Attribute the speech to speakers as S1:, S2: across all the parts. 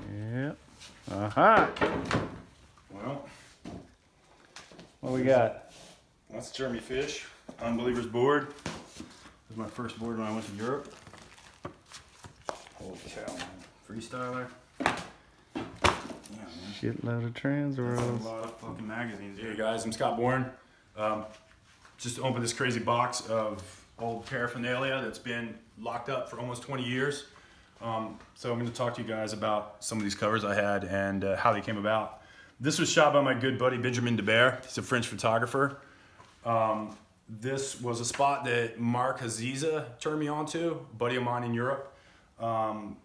S1: Yep. Aha.
S2: Well,
S1: What we got?
S2: that's Jeremy Fish, Unbeliever's board. This was my first board when I went to Europe. Holy cow, man. Freestyler. Yeah, man.
S1: Shitload of trans
S2: That's
S1: worlds.
S2: a lot of fucking magazines. Hey guys, I'm Scott Bourne. Just opened this crazy box of old paraphernalia that's been locked up for almost 20 years. So I'm going to talk to you guys about some of these covers I had and how they came about. This was shot by my good buddy Benjamin Derberdt. He's a French photographer. This was a spot that Mark Haziza turned me on to, a buddy of mine in Europe.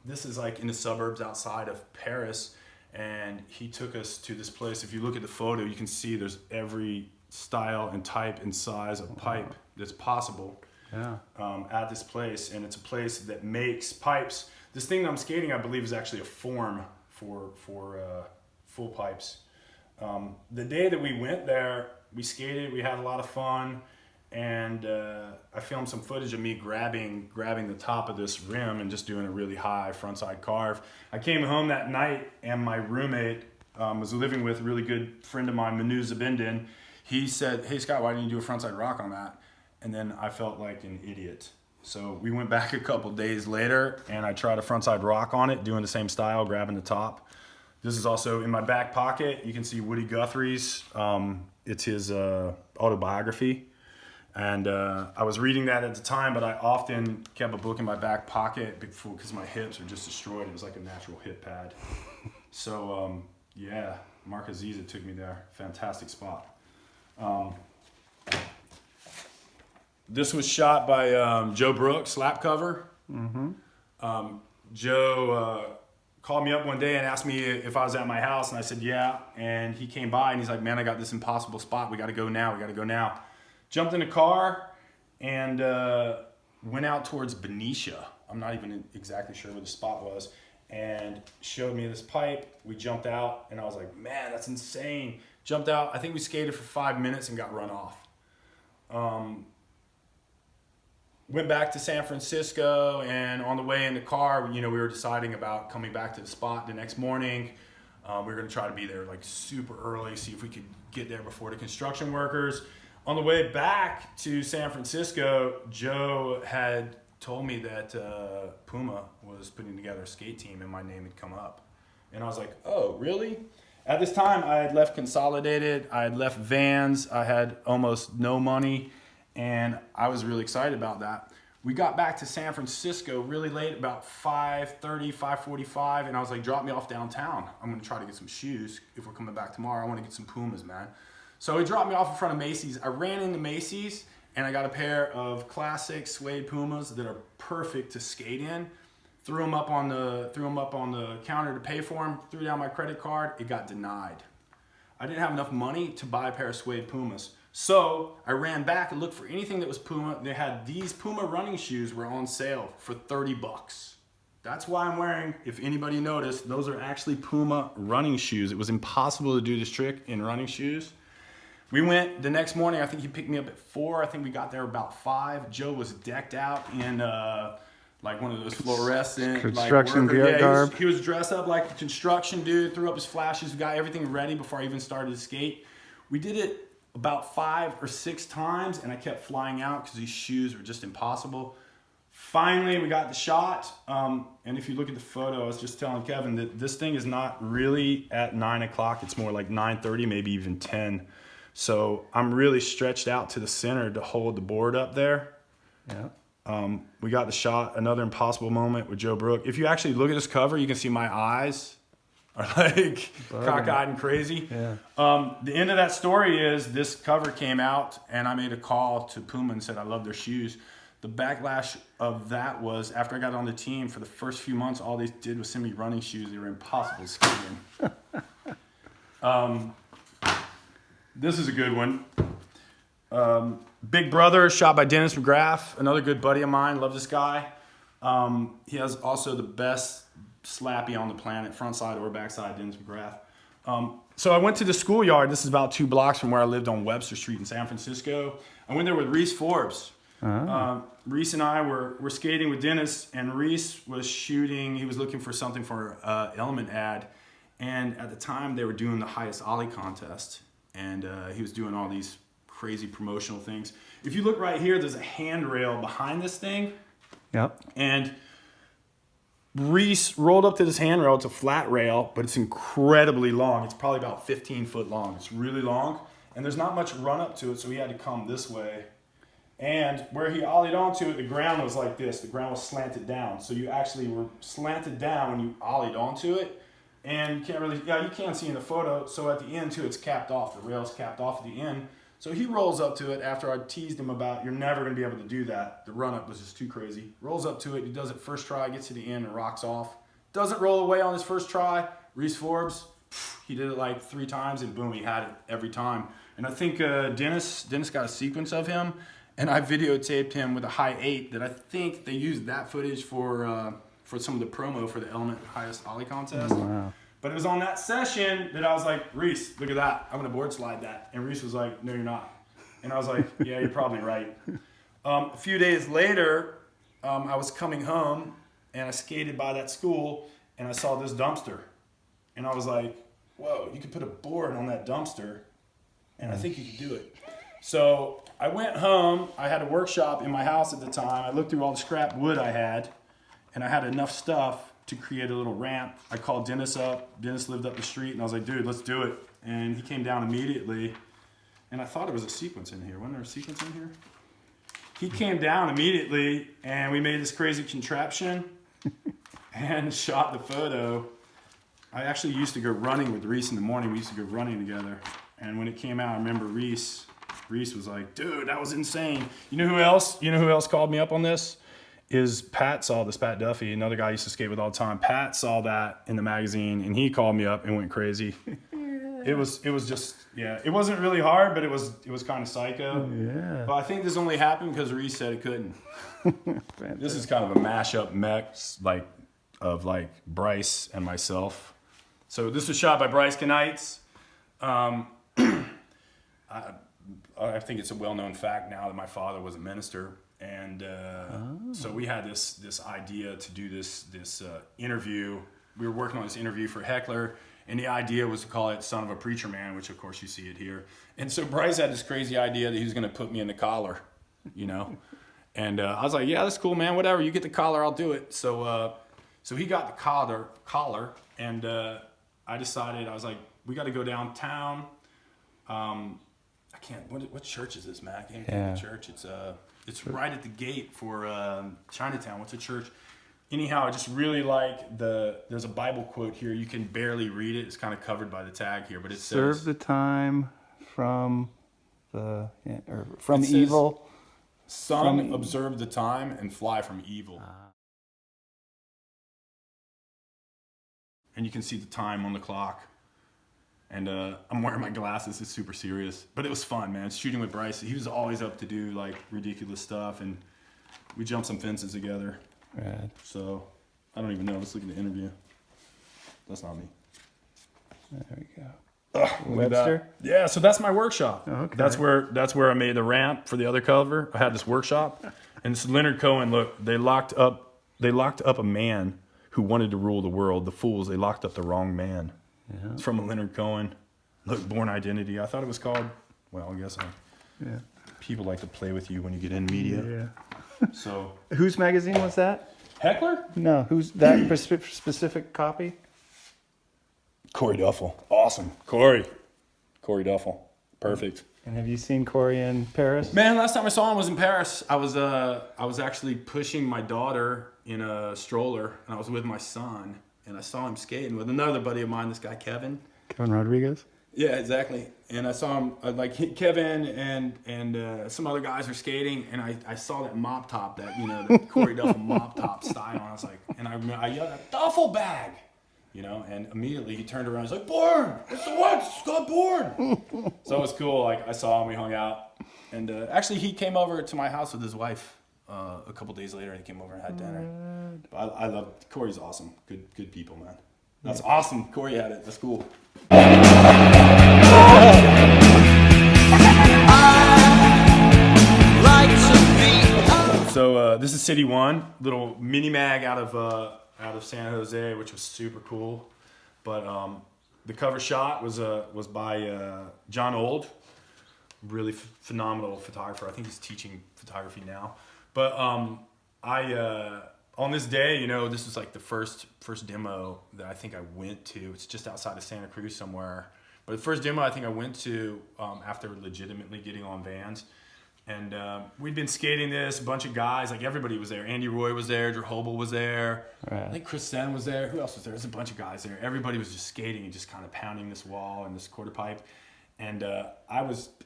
S2: This is like in the suburbs outside of Paris, and he took us to this place. If you look at the photo, you can see there's every style and type and size of pipe that's possible at this place, and it's a place that makes pipes. This thing that I'm skating, I believe, is actually a form for full pipes. The day that we went there, we skated, we had a lot of fun, and I filmed some footage of me grabbing the top of this rim and just doing a really high frontside carve. I came home that night, and my roommate was living with a really good friend of mine, Manu Zabindin. He said, "Hey Scott, why didn't you do a frontside rock on that?" And then I felt like an idiot. So we went back a couple days later, and I tried a frontside rock on it, doing the same style, grabbing the top. This is also in my back pocket. You can see Woody Guthrie's. It's his autobiography. And I was reading that at the time, but I often kept a book in my back pocket because my hips are just destroyed. It was like a natural hip pad. So yeah, Mark Aziza took me there. Fantastic spot. This was shot by Joe Brook, slap cover. Joe called me up one day and asked me if I was at my house, and I said yeah. And he came by and he's like, "Man, I got this impossible spot. We got to go now. We got to go now." Jumped in the car and went out towards Benicia. I'm not even exactly sure where the spot was, and showed me this pipe. We jumped out, and I was like, "Man, that's insane." Jumped out. I think we skated for 5 minutes and got run off. Went back to San Francisco, and on the way in the car, we were deciding about coming back to the spot the next morning. We were going to try to be there like super early, see if we could get there before the construction workers. On the way back to San Francisco, Joe had told me that Puma was putting together a skate team, and my name had come up. And I was like, "Oh, really?" At this time, I had left Consolidated, I had left Vans, I had almost no money, and I was really excited about that. We got back to San Francisco really late, about 5:30, 5:45, and I was like, "Drop me off downtown. I'm gonna try to get some shoes if we're coming back tomorrow. I wanna get some Pumas, man." So he dropped me off in front of Macy's. I ran into Macy's, and I got a pair of classic suede Pumas that are perfect to skate in. Threw them up on the counter to pay for them. Threw down my credit card. It got denied. I didn't have enough money to buy a pair of suede Pumas. So I ran back and looked for anything that was Puma. They had these Puma running shoes were on sale for $30. That's why I'm wearing, if anybody noticed, those are actually Puma running shoes. It was impossible to do this trick in running shoes. We went the next morning. I think he picked me up at 4. I think we got there about 5. Joe was decked out in like one of those fluorescent
S1: construction
S2: like
S1: garb.
S2: He was dressed up like a construction dude, threw up his flashes, got everything ready before I even started to skate. We did it about 5 or 6 times, and I kept flying out because these shoes were just impossible. Finally, we got the shot, and if you look at the photo, I was just telling Kevin that this thing is not really at 9 o'clock. It's more like 9:30, maybe even 10. So I'm really stretched out to the center to hold the board up there.
S1: Yeah.
S2: We got the shot, another impossible moment with Joe Brook. If you actually look at this cover, you can see my eyes are like cockeyed and crazy.
S1: Yeah.
S2: The end of that story is this cover came out, and I made a call to Puma and said I love their shoes. The backlash of that was after I got on the team, for the first few months, all they did was send me running shoes. They were impossible to skate in. This is a good one. Big Brother, shot by Dennis McGrath, another good buddy of mine. Love this guy. He has also the best slappy on the planet, front side or back side, Dennis McGrath. So I went to the schoolyard. This is about 2 blocks from where I lived on Webster Street in San Francisco. I went there with Reese Forbes. Reese and I were skating with Dennis, and Reese was shooting. He was looking for something for Element ad, and at the time they were doing the highest ollie contest, and he was doing all these crazy promotional things. If you look right here, there's a handrail behind this thing.
S1: Yep.
S2: And Reese rolled up to this handrail. It's a flat rail, but it's incredibly long. It's probably about 15 foot long. It's really long, and there's not much run up to it, so he had to come this way. And where he ollied onto it, the ground was like this. The ground was slanted down. So you actually were slanted down when you ollied onto it. And you can't really, you can see in the photo. So at the end too, it's capped off. The rail's capped off at the end. So he rolls up to it after I teased him about, you're never going to be able to do that. The run up was just too crazy. Rolls up to it. He does it first try, gets to the end and rocks off. Doesn't roll away on his first try. Reese Forbes, he did it like 3 times and boom, he had it every time. And I think Dennis got a sequence of him. And I videotaped him with a high 8 that I think they used that footage for some of the promo for the Element highest ollie contest.
S1: Wow.
S2: But it was on that session that I was like, Reese, look at that. I'm going to board slide that. And Reese was like, no, you're not. And I was like, yeah, you're probably right. A few days later, I was coming home and I skated by that school and I saw this dumpster. And I was like, whoa, you could put a board on that dumpster and I think you could do it. So I went home. I had a workshop in my house at the time. I looked through all the scrap wood I had, and I had enough stuff to create a little ramp. I called Dennis up. Dennis lived up the street, and I was like, dude, let's do it. And he came down immediately, and I thought there was a sequence in here. Wasn't there a sequence in here? He came down immediately, and we made this crazy contraption and shot the photo. I actually used to go running with Reese in the morning. We used to go running together, and when it came out, I remember Reese was like, dude, that was insane. You know who else called me up on this? Is Pat saw this, Pat Duffy, another guy I used to skate with all the time. Pat saw that in the magazine and he called me up and went crazy. It was just, yeah, it wasn't really hard, but it was kind of psycho.
S1: Yeah.
S2: But I think this only happened because Reese said it couldn't. This is kind of a mashup mix of Bryce and myself. So this was shot by Bryce Kanights. I think it's a well-known fact now that my father was a minister, and so we had this idea to do this interview. We were working on this interview for Heckler, and the idea was to call it "Son of a Preacher Man," which of course you see it here. And so Bryce had this crazy idea that he was going to put me in the collar, and I was like, "Yeah, that's cool, man. Whatever. You get the collar, I'll do it." So he got the collar, and I decided, I was like, "We got to go downtown." I can't. What church is this, Matt? I can't think of the church. It's right at the gate for Chinatown. What's a church? Anyhow, I just really like there's a Bible quote here. You can barely read it. It's kind of covered by the tag here, but it
S1: serve
S2: says,
S1: the time from evil.
S2: Son, observe the time and fly from evil. And you can see the time on the clock. And I'm wearing my glasses. It's super serious. But it was fun, man. Shooting with Bryce. He was always up to do like ridiculous stuff. And we jumped some fences together.
S1: Rad.
S2: So I don't even know. Let's look at the interview. That's not me.
S1: There we go.
S2: Webster? Yeah, so that's my workshop.
S1: Okay.
S2: That's where I made the ramp for the other cover. I had this workshop. And this Leonard Cohen, look, they locked up a man who wanted to rule the world. The fools, they locked up the wrong man.
S1: Yeah.
S2: It's from a Leonard Cohen. Look, Bourne Identity. I thought it was called, well, I guess people like to play with you when you get in media.
S1: Yeah.
S2: So.
S1: Whose magazine was that?
S2: Heckler?
S1: No, who's that specific copy?
S2: Corey Duffel. Awesome. Corey Duffel. Perfect.
S1: And have you seen Corey in Paris?
S2: Man, last time I saw him was in Paris. I was actually pushing my daughter in a stroller, and I was with my son. And I saw him skating with another buddy of mine, this guy, Kevin.
S1: Kevin Rodriguez?
S2: Yeah, exactly. And I saw him, Kevin and some other guys were skating, and I saw that mop top, the Corey Duffel mop top style. And I was like, and I yelled, "A duffel bag!" And immediately he turned around, he's like, "Bourne! It's the what? Scott Bourne!" So it was cool. I saw him, we hung out. And actually, he came over to my house with his wife. A couple days later, he came over and had dinner. But I love Corey's awesome. Good people, man. That's awesome. Corey had it. That's cool.
S3: I like to be
S2: this is City One, little mini mag out of San Jose, which was super cool. But the cover shot was by John Old, really phenomenal photographer. I think he's teaching photography now. But on this day, this was like the first demo that I think I went to. It's just outside of Santa Cruz somewhere. But the first demo I think I went to after legitimately getting on vans. And we'd been skating this, a bunch of guys, like everybody was there. Andy Roy was there, Drew Hobel was there. Right. I think Chris Sen was there. Who else was there? There's a bunch of guys there. Everybody was just skating and just kind of pounding this wall and this quarter pipe. And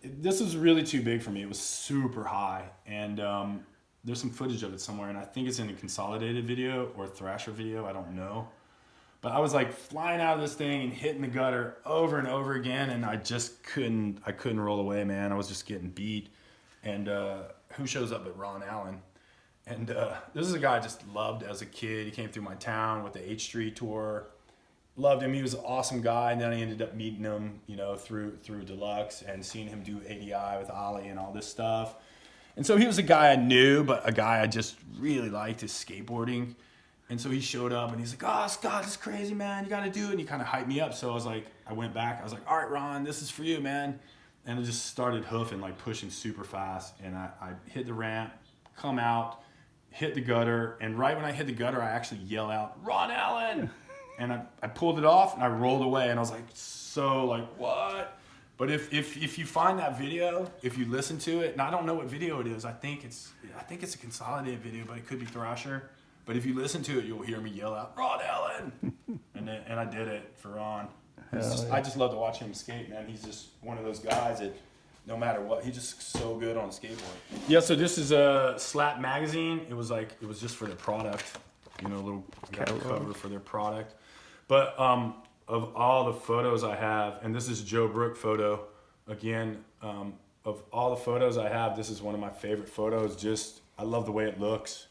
S2: this was really too big for me. It was super high. And there's some footage of it somewhere. And I think it's in a consolidated video or Thrasher video. I don't know. But I was like flying out of this thing and hitting the gutter over and over again. And I just couldn't roll away, man. I was just getting beat. And who shows up but Ron Allen. And this is a guy I just loved as a kid. He came through my town with the H Street tour. Loved him. He was an awesome guy. And then I ended up meeting him, through Deluxe and seeing him do ADI with Ollie and all this stuff. And so he was a guy I knew, but a guy I just really liked his skateboarding. And so he showed up and he's like, "Oh, Scott, this is crazy, man. You got to do it." And he kind of hyped me up. So I went back. I was like, "All right, Ron, this is for you, man." And I just started hoofing, like pushing super fast. And I hit the ramp, come out, hit the gutter. And right when I hit the gutter, I actually yell out, "Ron Allen!" And I pulled it off and I rolled away. And I was like, what? But if you find that video, if you listen to it, and I don't know what video it is. I think it's a consolidated video, but it could be Thrasher. But if you listen to it, you'll hear me yell out, "Ron Allen!" and I did it for Ron. I just love to watch him skate, man. He's just one of those guys that no matter what, he's just so good on a skateboard. Yeah, so this is a Slap magazine. It was just for their product, I got a cover for their product. But of all the photos I have, and this is Joe Brook photo, again, of all the photos I have, this is one of my favorite photos. I love the way it looks.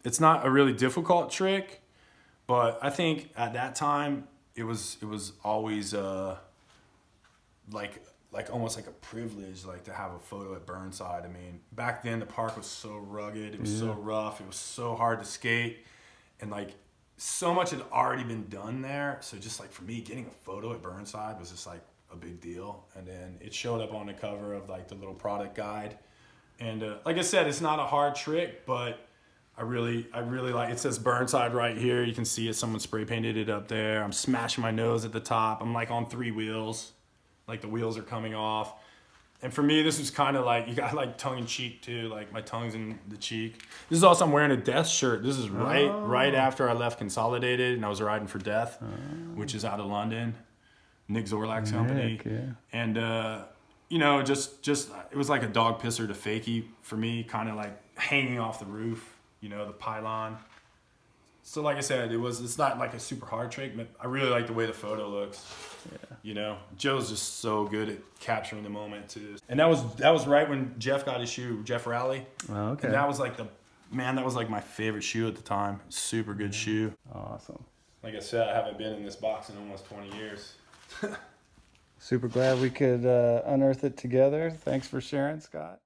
S2: It's not a really difficult trick, but I think at that time, it was always like almost like a privilege, like to have a photo at Burnside. I mean, back then the park was so rugged, it was so rough, it was so hard to skate, and like so much had already been done there. So just like for me, getting a photo at Burnside was just like a big deal. And then it showed up on the cover of like the little product guide. And like I said, it's not a hard trick, but I really like, it says Burnside right here. You can see it, someone spray painted it up there. I'm smashing my nose at the top. I'm like on 3 wheels, like the wheels are coming off. And for me, this was kind of like, you got like tongue in cheek too, like my tongue's in the cheek. This is also, I'm wearing a Death shirt. This is right after I left Consolidated and I was riding for Death, which is out of London, Nick Zorlak's company. Yeah. And, just it was like a dog pisser to fakie for me, kind of like hanging off the roof. The pylon. So like I said, it's not like a super hard trick, but I really like the way the photo looks. Yeah. Joe's just so good at capturing the moment too. And that was right when Jeff got his shoe, Jeff Rowley. Oh, okay. And that was like my favorite shoe at the time. Super good shoe.
S1: Awesome.
S2: Like I said, I haven't been in this box in almost 20 years.
S1: Super glad we could unearth it together. Thanks for sharing, Scott.